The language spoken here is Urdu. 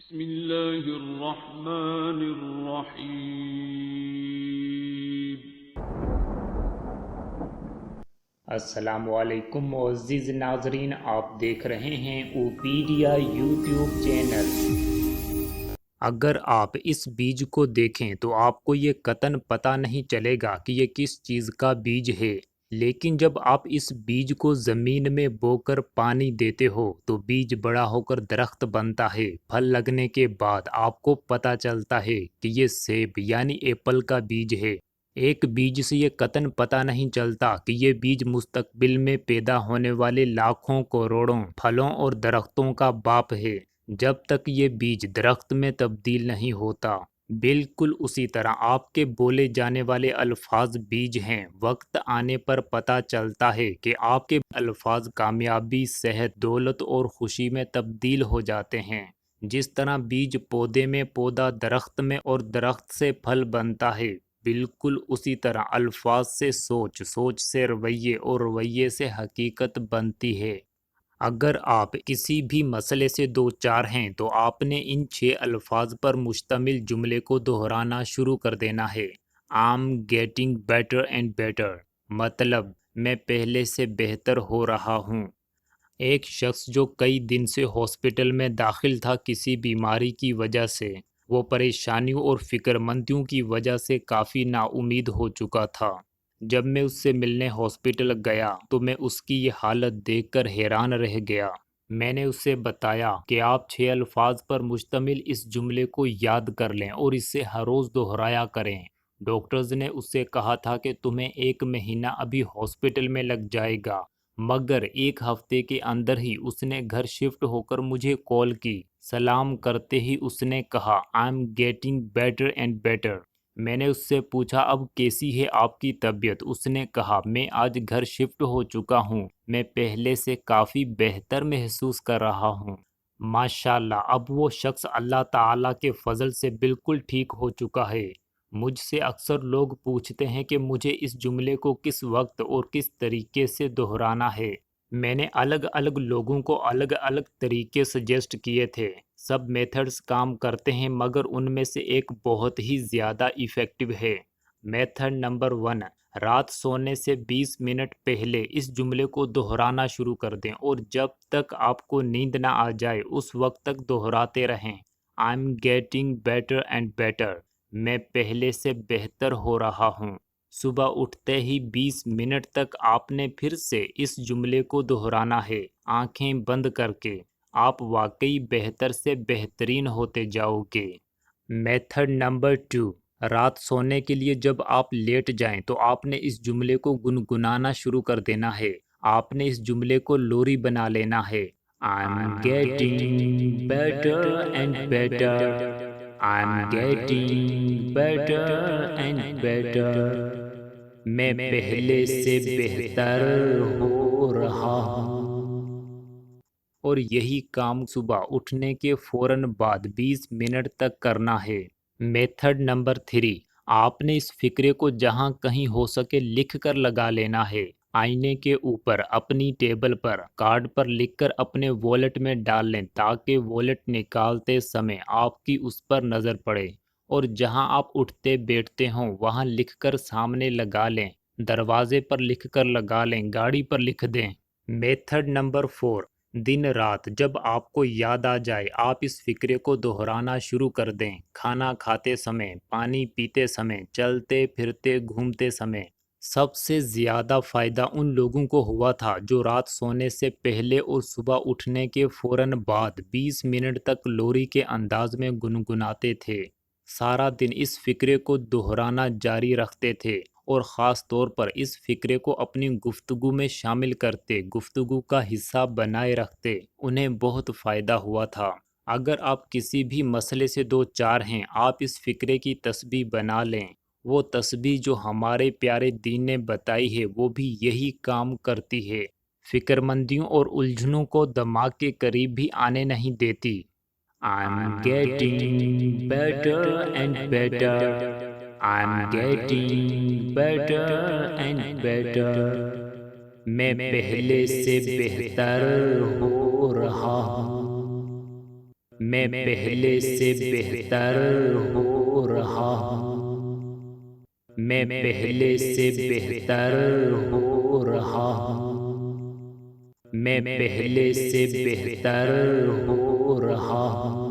بسم الله الرحمن الرحيم. السلام علیکم معزز ناظرین، آپ دیکھ رہے ہیں اوپیڈیا یوٹیوب چینل۔ اگر آپ اس بیج کو دیکھیں تو آپ کو یہ قطعاً پتہ نہیں چلے گا کہ یہ کس چیز کا بیج ہے، لیکن جب آپ اس بیج کو زمین میں بو کر پانی دیتے ہو تو بیج بڑا ہو کر درخت بنتا ہے۔ پھل لگنے کے بعد آپ کو پتہ چلتا ہے کہ یہ سیب یعنی ایپل کا بیج ہے۔ ایک بیج سے یہ قطعاً پتہ نہیں چلتا کہ یہ بیج مستقبل میں پیدا ہونے والے لاکھوں کروڑوں پھلوں اور درختوں کا باپ ہے، جب تک یہ بیج درخت میں تبدیل نہیں ہوتا۔ بالکل اسی طرح آپ کے بولے جانے والے الفاظ بیج ہیں۔ وقت آنے پر پتہ چلتا ہے کہ آپ کے الفاظ کامیابی، صحت، دولت اور خوشی میں تبدیل ہو جاتے ہیں۔ جس طرح بیج پودے میں، پودا درخت میں اور درخت سے پھل بنتا ہے، بالکل اسی طرح الفاظ سے سوچ، سوچ سے رویے اور رویے سے حقیقت بنتی ہے۔ اگر آپ کسی بھی مسئلے سے دوچار ہیں تو آپ نے ان 6 الفاظ پر مشتمل جملے کو دہرانا شروع کر دینا ہے۔ I'm getting better and better، مطلب میں پہلے سے بہتر ہو رہا ہوں۔ ایک شخص جو کئی دن سے ہاسپٹل میں داخل تھا کسی بیماری کی وجہ سے، وہ پریشانیوں اور فکر مندیوں کی وجہ سے کافی نا امید ہو چکا تھا۔ جب میں اس سے ملنے ہاسپٹل گیا تو میں اس کی یہ حالت دیکھ کر حیران رہ گیا۔ میں نے اس سے بتایا کہ آپ 6 الفاظ پر مشتمل اس جملے کو یاد کر لیں اور اسے ہر روز دہرایا کریں۔ ڈاکٹرز نے اس سے کہا تھا کہ تمہیں 1 مہینہ ابھی ہاسپٹل میں لگ جائے گا، مگر 1 ہفتے کے اندر ہی اس نے گھر شفٹ ہو کر مجھے کال کی۔ سلام کرتے ہی اس نے کہا I'm getting better and better۔ میں نے اس سے پوچھا اب کیسی ہے آپ کی طبیعت؟ اس نے کہا میں آج گھر شفٹ ہو چکا ہوں، میں پہلے سے کافی بہتر محسوس کر رہا ہوں۔ ماشاءاللہ، اب وہ شخص اللہ تعالیٰ کے فضل سے بالکل ٹھیک ہو چکا ہے۔ مجھ سے اکثر لوگ پوچھتے ہیں کہ مجھے اس جملے کو کس وقت اور کس طریقے سے دہرانا ہے۔ میں نے الگ الگ لوگوں کو الگ الگ طریقے سجیسٹ کیے تھے۔ سب میتھڈز کام کرتے ہیں مگر ان میں سے ایک بہت ہی زیادہ ایفیکٹو ہے۔ میتھڈ نمبر 1، رات سونے سے 20 منٹ پہلے اس جملے کو دہرانا شروع کر دیں اور جب تک آپ کو نیند نہ آ جائے اس وقت تک دہراتے رہیں۔ I'm getting better and better، میں پہلے سے بہتر ہو رہا ہوں۔ صبح اٹھتے ہی 20 منٹ تک آپ نے پھر سے اس جملے کو دہرانا ہے، آنکھیں بند کر کے۔ آپ واقعی بہتر سے بہترین ہوتے جاؤ گے۔ میتھڈ نمبر 2، رات سونے کے لیے جب آپ لیٹ جائیں تو آپ نے اس جملے کو گنگنانا شروع کر دینا ہے۔ آپ نے اس جملے کو لوری بنا لینا ہے۔ I'm getting better and better، I'm getting better and better، میں پہلے سے بہتر ہو رہا ہوں۔ اور یہی کام صبح اٹھنے کے فوراً بعد 20 منٹ تک کرنا ہے۔ میتھڈ نمبر 3، آپ نے اس فکرے کو جہاں کہیں ہو سکے لکھ کر لگا لینا ہے۔ آئینے کے اوپر، اپنی ٹیبل پر، کارڈ پر لکھ کر اپنے والیٹ میں ڈال لیں تاکہ والیٹ نکالتے سمے آپ کی اس پر نظر پڑے، اور جہاں آپ اٹھتے بیٹھتے ہوں وہاں لکھ کر سامنے لگا لیں، دروازے پر لکھ کر لگا لیں، گاڑی پر لکھ دیں۔ میتھڈ نمبر 4، دن رات جب آپ کو یاد آ جائے آپ اس فکرے کو دہرانا شروع کر دیں۔ کھانا کھاتے سمے، پانی پیتے سمے، چلتے پھرتے گھومتے سمے۔ سب سے زیادہ فائدہ ان لوگوں کو ہوا تھا جو رات سونے سے پہلے اور صبح اٹھنے کے فوراً بعد 20 منٹ تک لوری کے انداز میں گنگناتے تھے۔ سارا دن اس فکرے کو دہرانا جاری رکھتے تھے اور خاص طور پر اس فکرے کو اپنی گفتگو میں شامل کرتے، گفتگو کا حصہ بنائے رکھتے۔ انہیں بہت فائدہ ہوا تھا۔ اگر آپ کسی بھی مسئلے سے دوچار ہیں، آپ اس فکرے کی تسبیح بنا لیں۔ وہ تسبیح جو ہمارے پیارے دین نے بتائی ہے وہ بھی یہی کام کرتی ہے۔ فکر مندیوں اور الجھنوں کو دماغ کے قریب بھی آنے نہیں دیتی۔ I'm getting better and better، I'm getting better and better، میں پہلے سے بہتر ہو رہا ہوں۔ میں پہلے سے بہتر ہو رہا ہوں، میں پہلے سے بہتر ہو رہا ہوں، میں پہلے سے بہتر ہو رہا ہوں۔